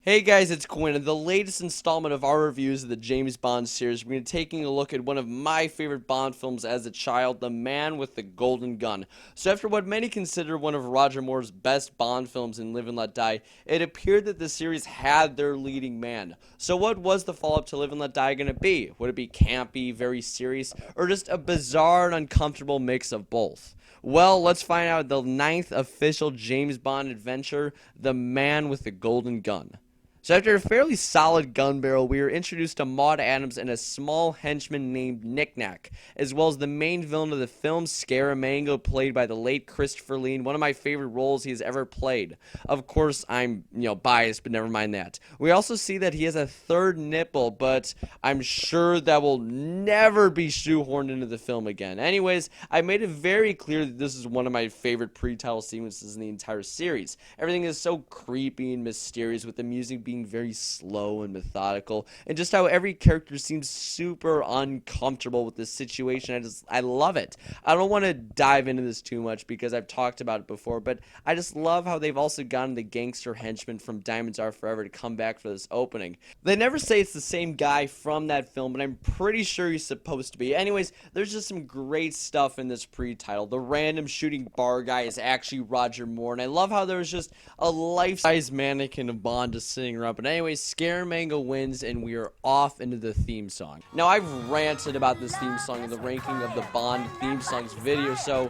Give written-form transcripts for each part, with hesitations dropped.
Hey guys, it's Quinn, and the latest installment of our reviews of the James Bond series. We're going to be taking a look at one of my favorite Bond films as a child, The Man with the Golden Gun. So after what many consider one of Roger Moore's best Bond films in Live and Let Die, it appeared that the series had their leading man. So what was the follow-up to Live and Let Die going to be? Would it be campy, very serious, or just a bizarre and uncomfortable mix of both? Well, let's find out the ninth official James Bond adventure, The Man with the Golden Gun. So after a fairly solid gun barrel, we are introduced to Maud Adams and a small henchman named Knick-Knack, as well as the main villain of the film, Scaramanga, played by the late Christopher Lee, one of my favorite roles he has ever played. Of course, I'm, biased, but never mind that. We also see that he has a third nipple, but I'm sure that will never be shoehorned into the film again. Anyways, I made it very clear that this is one of my favorite pre-title sequences in the entire series. Everything is so creepy and mysterious, with the music being very slow and methodical, and just how every character seems super uncomfortable with this situation. I love it. I don't want to dive into this too much because I've talked about it before, but I just love how they've also gotten the gangster henchman from Diamonds Are Forever to come back for this opening. They never say it's the same guy from that film, but I'm pretty sure he's supposed to be. Anyways, there's just some great stuff in this pre-title. The random shooting bar guy is actually Roger Moore, and I love how there's just a life-size mannequin of Bond just sitting around. But anyways, Scaramanga wins, and we are off into the theme song. Now, I've ranted about this theme song in the ranking of the Bond theme songs video, so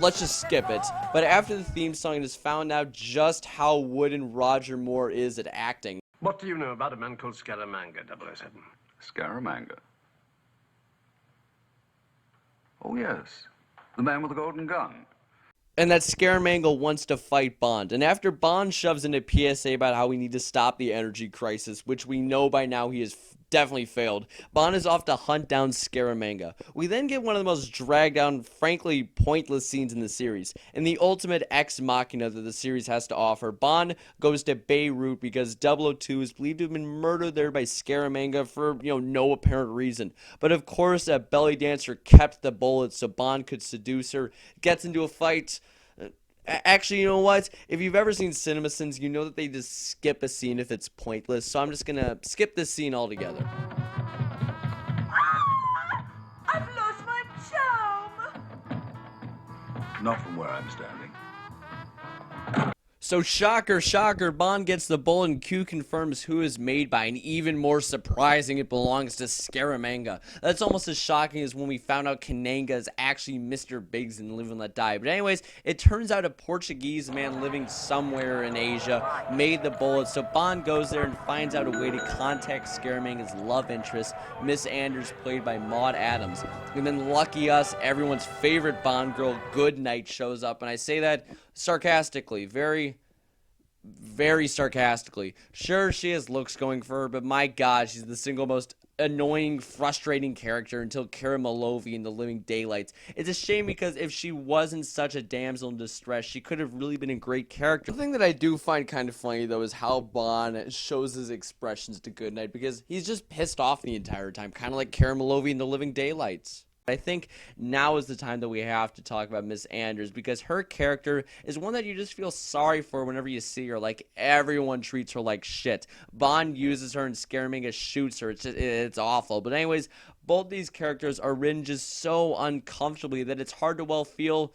let's just skip it. But after the theme song, it is found out just how wooden Roger Moore is at acting. What do you know about a man called Scaramanga, 007? Scaramanga? Oh, yes. The man with the golden gun. And that Scaramanga wants to fight Bond. And after Bond shoves in a PSA about how we need to stop the energy crisis, which we know by now he has definitely failed, Bond is off to hunt down Scaramanga. We then get one of the most dragged down, frankly pointless scenes in the series. In the ultimate ex machina that the series has to offer, Bond goes to Beirut because 002 is believed to have been murdered there by Scaramanga for, no apparent reason. But of course, a belly dancer kept the bullets so Bond could seduce her, gets into a fight. Actually, you know what? If you've ever seen CinemaSins, you know that they just skip a scene if it's pointless. So I'm just gonna skip this scene altogether. I've lost my charm! Not from where I'm standing. So shocker, shocker, Bond gets the bullet and Q confirms who is made by, and even more surprising, it belongs to Scaramanga. That's almost as shocking as when we found out Kananga is actually Mr. Biggs in Live and Let Die. But anyways, it turns out a Portuguese man living somewhere in Asia made the bullet, so Bond goes there and finds out a way to contact Scaramanga's love interest, Miss Anders, played by Maud Adams. And then lucky us, everyone's favorite Bond girl, Goodnight, shows up, and I say that sarcastically, very sarcastically. Sure, she has looks going for her, but my god, she's the single most annoying, frustrating character until Cara Mallovi in The Living Daylights. It's a shame because if she wasn't such a damsel in distress, she could have really been a great character. The thing that I do find kind of funny, though, is how Bond shows his expressions to Goodnight, because he's just pissed off the entire time, kind of like Cara Mallovi in The Living Daylights. I think now is the time that we have to talk about Miss Anders, because her character is one that you just feel sorry for whenever you see her. Like, everyone treats her like shit. Bond uses her and Scaramanga shoots her. It's awful. But anyways, both these characters are written just so uncomfortably that it's hard to feel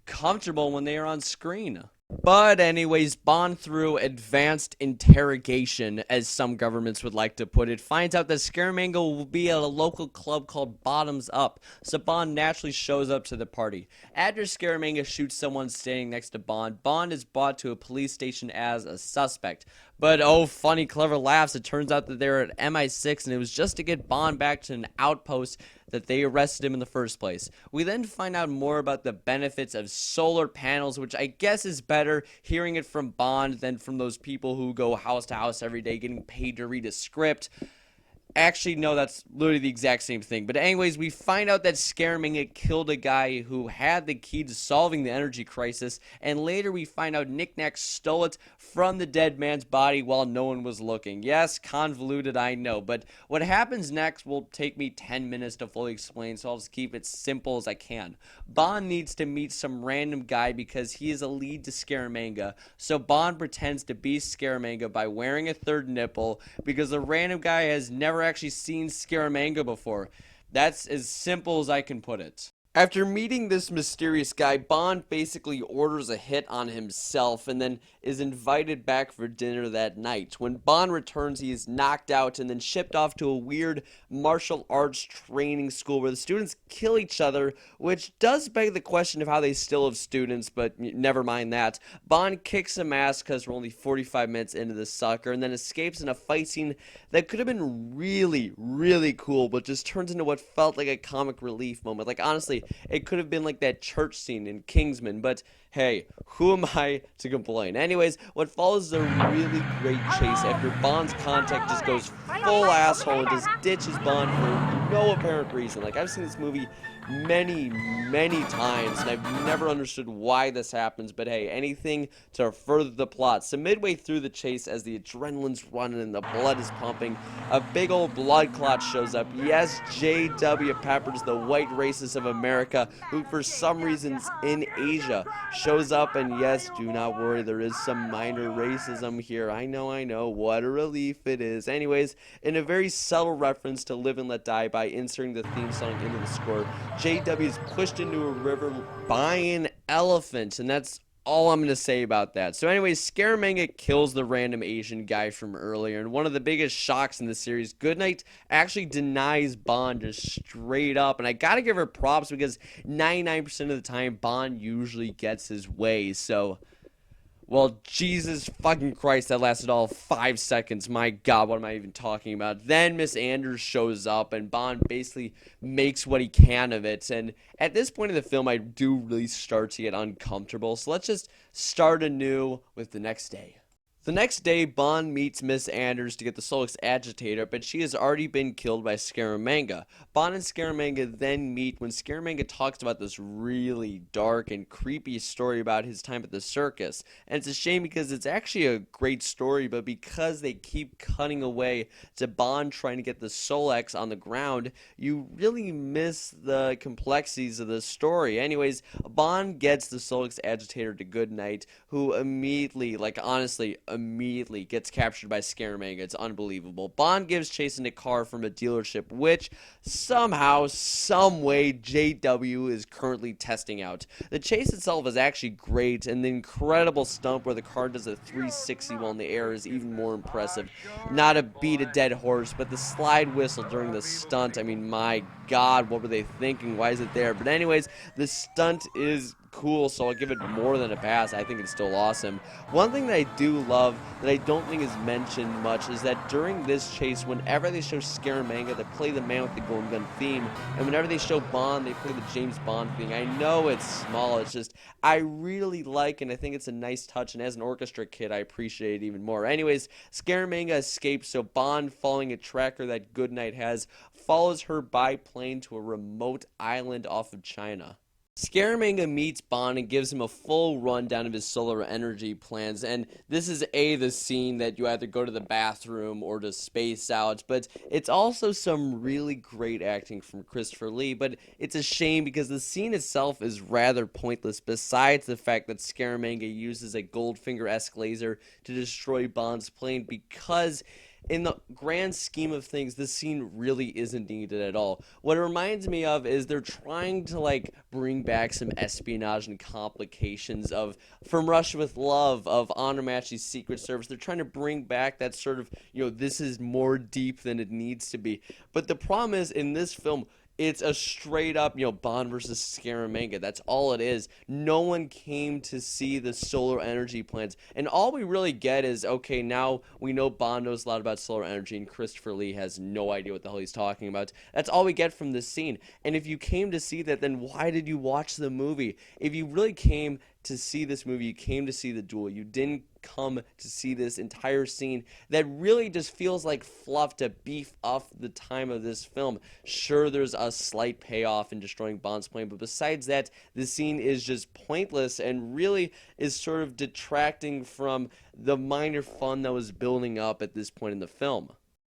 comfortable when they are on screen. But anyways, Bond, through advanced interrogation, as some governments would like to put it, finds out that Scaramanga will be at a local club called Bottoms Up, so Bond naturally shows up to the party. After Scaramanga shoots someone standing next to Bond, Bond is brought to a police station as a suspect. But oh, funny, clever laughs, it turns out that they're at MI6, and it was just to get Bond back to an outpost that they arrested him in the first place. We then find out more about the benefits of solar panels, which I guess is better hearing it from Bond than from those people who go house to house every day getting paid to read a script. Actually, no, that's literally the exact same thing. But anyways, we find out that Scaramanga killed a guy who had the key to solving the energy crisis, and later we find out Knick-Knack stole it from the dead man's body while no one was looking. Yes, convoluted, I know, but what happens next will take me 10 minutes to fully explain, so I'll just keep it simple as I can. Bond needs to meet some random guy because he is a lead to Scaramanga, so Bond pretends to be Scaramanga by wearing a third nipple because the random guy has never actually seen Scaramanga before. That's as simple as I can put it. After meeting this mysterious guy, Bond basically orders a hit on himself and then is invited back for dinner that night. When Bond returns, he is knocked out and then shipped off to a weird martial arts training school where the students kill each other, which does beg the question of how they still have students, but never mind that. Bond kicks some ass because we're only 45 minutes into the sucker and then escapes in a fight scene that could have been really, really cool, but just turns into what felt like a comic relief moment. Like, honestly, it could have been like that church scene in Kingsman, but hey, who am I to complain? Anyways, what follows is a really great chase after Bond's contact just goes full asshole and just ditches Bond for no apparent reason. Like, I've seen this movie many times, and I've never understood why this happens, but hey, anything to further the plot. So midway through the chase, as the adrenaline's running and the blood is pumping, a big old blood clot shows up. Yes, J.W. Peppers, the white racist of America, who for some reasons in Asia shows up, and yes, do not worry, there is some minor racism here. I know, what a relief it is. Anyways, in a very subtle reference to Live and Let Die by inserting the theme song into the score, JW is pushed into a river by an elephant, and that's all I'm going to say about that. So anyways, Scaramanga kills the random Asian guy from earlier, and one of the biggest shocks in the series, Goodnight actually denies Bond just straight up, and I gotta give her props because 99% of the time, Bond usually gets his way, so... Well, Jesus fucking Christ, that lasted all 5 seconds. My God, what am I even talking about? Then Miss Anders shows up, and Bond basically makes what he can of it. And at this point in the film, I do really start to get uncomfortable. So let's just start anew with the next day. The next day, Bond meets Miss Anders to get the Solix agitator, but she has already been killed by Scaramanga. Bond and Scaramanga then meet when Scaramanga talks about this really dark and creepy story about his time at the circus. And it's a shame because it's actually a great story, but because they keep cutting away to Bond trying to get the Solex on the ground, you really miss the complexities of the story. Anyways, Bond gets the Solix agitator to Goodnight, who immediately, like honestly, immediately gets captured by Scaramanga. It's unbelievable. Bond gives chase in a car from a dealership, which somehow, someway, JW is currently testing out. The chase itself is actually great, and the incredible stunt where the car does a 360 while in the air is even more impressive. Not to beat a dead horse, but the slide whistle during the stunt, I mean, my God, what were they thinking? Why is it there? But anyways, the stunt is cool, so I'll give it more than a pass. I think it's still awesome. One thing that I do love that I don't think is mentioned much is that during this chase, whenever they show Scaramanga, they play the Man with the Golden Gun theme, and whenever they show Bond, they play the James Bond theme. I know it's small, it's just I really like, and I think it's a nice touch, and as an orchestra kid, I appreciate it even more. Anyways, Scaramanga escapes, so Bond, following a tracker that Goodnight has, follows her by plane to a remote island off of China. Scaramanga meets Bond and gives him a full rundown of his solar energy plans, and this is the scene that you either go to the bathroom or to space out, but it's also some really great acting from Christopher Lee, but it's a shame because the scene itself is rather pointless besides the fact that Scaramanga uses a Goldfinger-esque laser to destroy Bond's plane because in the grand scheme of things, this scene really isn't needed at all. What it reminds me of is they're trying to, like, bring back some espionage and complications of From Russia with Love, of Honor Matchy's Secret Service. They're trying to bring back that sort of, this is more deep than it needs to be. But the problem is, in this film, it's a straight up, Bond versus Scaramanga. That's all it is. No one came to see the solar energy plans. And all we really get is, okay, now we know Bond knows a lot about solar energy and Christopher Lee has no idea what the hell he's talking about. That's all we get from this scene. And if you came to see that, then why did you watch the movie? If you really came to see this movie. You came to see the duel. You didn't come to see this entire scene that really just feels like fluff to beef up the time of this film. Sure, there's a slight payoff in destroying Bond's plane, but besides that, the scene is just pointless and really is sort of detracting from the minor fun that was building up at this point in the film.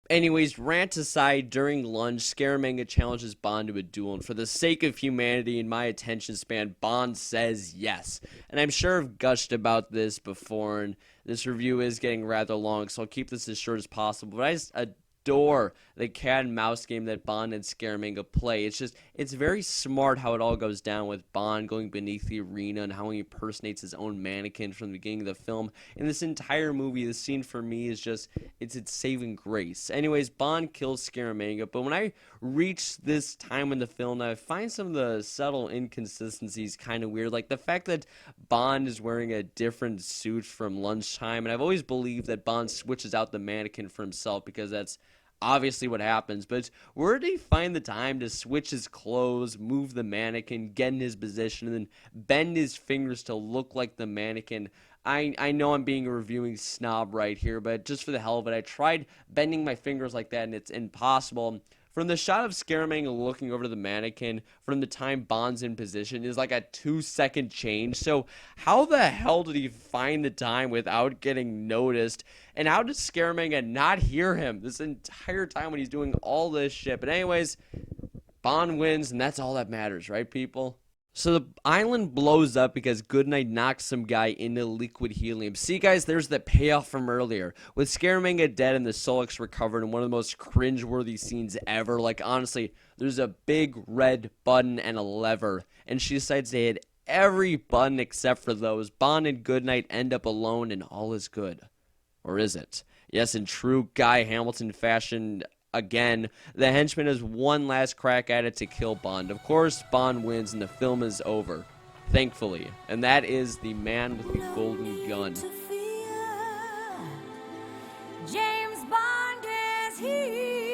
Anyways, rant aside, during lunch, Scaramanga challenges Bond to a duel, and for the sake of humanity and my attention span, Bond says yes. And I'm sure I've gushed about this before, and this review is getting rather long, so I'll keep this as short as possible, but I just adore the cat and mouse game that Bond and Scaramanga play. It's very smart how it all goes down, with Bond going beneath the arena and how he impersonates his own mannequin from the beginning of the film. In this entire movie, the scene for me is just, it's its saving grace. Anyways, Bond kills Scaramanga, but when I reach this time in the film, I find some of the subtle inconsistencies kind of weird, like the fact that Bond is wearing a different suit from lunchtime, and I've always believed that Bond switches out the mannequin for himself because that's obviously what happens, but where did he find the time to switch his clothes, move the mannequin, get in his position, and then bend his fingers to look like the mannequin? I know I'm being a reviewing snob right here, but just for the hell of it, I tried bending my fingers like that, and it's impossible. From the shot of Scaramanga looking over to the mannequin from the time Bond's in position is like a 2-second change. So how the hell did he find the time without getting noticed? And how did Scaramanga not hear him this entire time when he's doing all this shit? But anyways, Bond wins, and that's all that matters, right, people? So the island blows up because Goodnight knocks some guy into liquid helium. See, guys, there's the payoff from earlier. With Scaramanga dead and the Solix recovered in one of the most cringeworthy scenes ever. Like, honestly, there's a big red button and a lever, and she decides to hit every button except for those. Bond and Goodnight end up alone, and all is good. Or is it? Yes, in true Guy Hamilton fashion, again, the henchman has one last crack at it to kill Bond. Of course, Bond wins and the film is over, thankfully. And that is The Man with the Golden Gun. James Bond is here.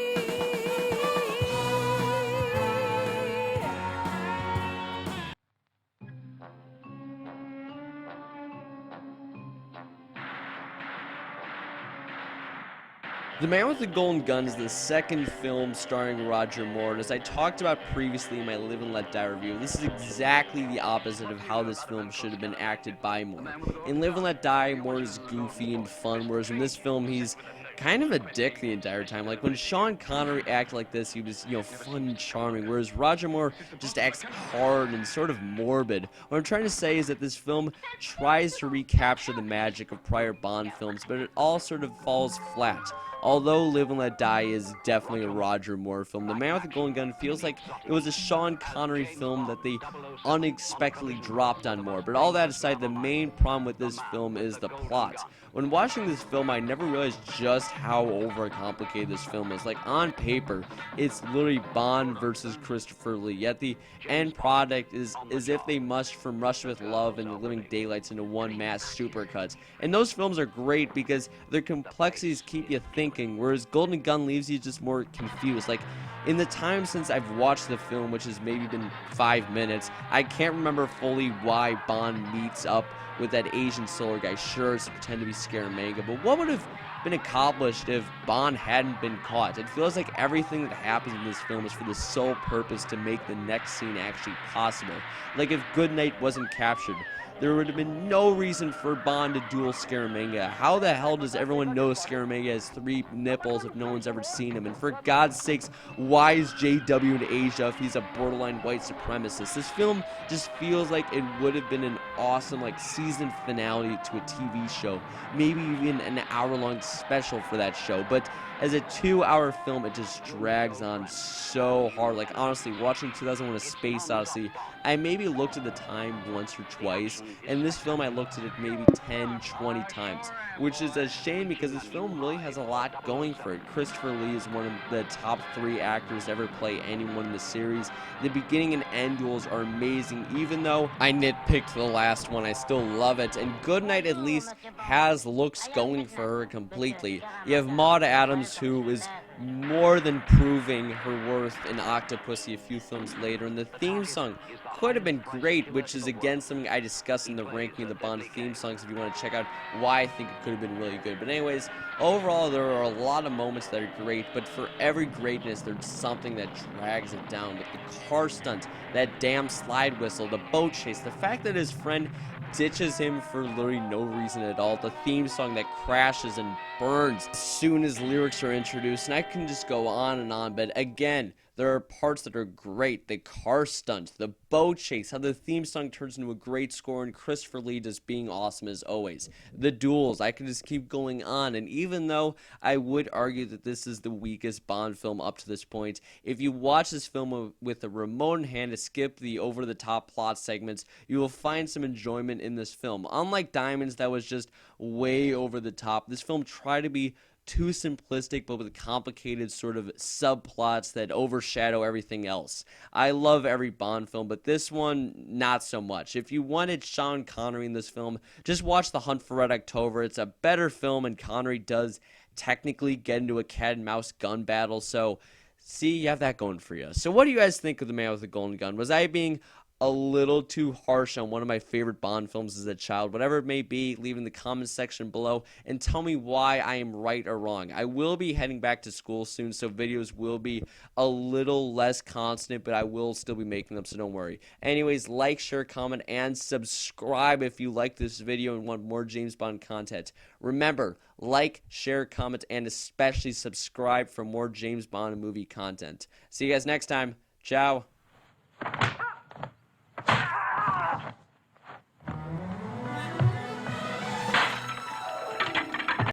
The Man with the Golden Gun is the second film starring Roger Moore, and as I talked about previously in my Live and Let Die review, this is exactly the opposite of how this film should have been acted by Moore. In Live and Let Die, Moore is goofy and fun, whereas in this film, he's kind of a dick the entire time. Like, when Sean Connery acted like this, he was, fun and charming, whereas Roger Moore just acts hard and sort of morbid. What I'm trying to say is that this film tries to recapture the magic of prior Bond films, but it all sort of falls flat. Although Live and Let Die is definitely a Roger Moore film, The Man with the Golden Gun feels like it was a Sean Connery film that they unexpectedly dropped on Moore. But all that aside, the main problem with this film is the plot. When watching this film, I never realized just how overcomplicated this film is. Like, on paper, it's literally Bond versus Christopher Lee, yet the end product is as if they mushed from Rush with Love and The Living Daylights into one mass supercuts. And those films are great because their complexities keep you thinking, whereas Golden Gun leaves you just more confused. Like, in the time since I've watched the film, which has maybe been 5 minutes, I can't remember fully why Bond meets up with that Asian solar guy. Sure, it's to pretend to be Scaramanga, but what would have been accomplished if Bond hadn't been caught? It feels like everything that happens in this film is for the sole purpose to make the next scene actually possible. Like, if Goodnight wasn't captured, there would have been no reason for Bond to duel Scaramanga. How the hell does everyone know Scaramanga has 3 nipples if no one's ever seen him? And for God's sakes, why is JW in Asia if he's a borderline white supremacist? This film just feels like it would have been an awesome season finale to a TV show. Maybe even an hour-long special for that show. But as a 2-hour film, it just drags on so hard. Like, honestly, watching 2001: A Space Odyssey, I maybe looked at the time once or twice, and this film I looked at it maybe 10, 20 times, which is a shame because this film really has a lot going for it. Christopher Lee is one of the top 3 actors to ever play anyone in the series. The beginning and end duels are amazing, even though I nitpicked the last one, I still love it, and Goodnight at least has looks going for her completely. You have Maud Adams, who is more than proving her worth in Octopussy a few films later, and the theme song could have been great, which is again something I discussed in the ranking of the Bond theme songs if you want to check out why I think it could have been really good. But anyways, overall there are a lot of moments that are great, but for every greatness there's something that drags it down. With the car stunt, that damn slide whistle, the boat chase, the fact that his friend ditches him for literally no reason at all, the theme song that crashes and burns as soon as lyrics are introduced, and I can just go on, but again, there are parts that are great. The car stunt, the boat chase, how the theme song turns into a great score, and Christopher Lee just being awesome as always. The duels, I can just keep going on, and even though I would argue that this is the weakest Bond film up to this point, if you watch this film with a remote in hand to skip the over-the-top plot segments, you will find some enjoyment in this film. Unlike Diamonds, that was just way over the top, this film tried to be too simplistic, but with complicated sort of subplots that overshadow everything else. I love every Bond film, but this one, not so much. If you wanted Sean Connery in this film, just watch The Hunt for Red October. It's a better film, and Connery does technically get into a cat and mouse gun battle, so see, you have that going for you. So what do you guys think of The Man with the Golden Gun? Was I being a little too harsh on one of my favorite Bond films as a child? Whatever it may be, leave in the comment section below and tell me why I am right or wrong. I will be heading back to school soon, so videos will be a little less constant, but I will still be making them, so don't worry. Anyways, like, share, comment, and subscribe if you like this video and want more James Bond content. Remember, like, share, comment, and especially subscribe for more James Bond movie content. See you guys next time. Ciao.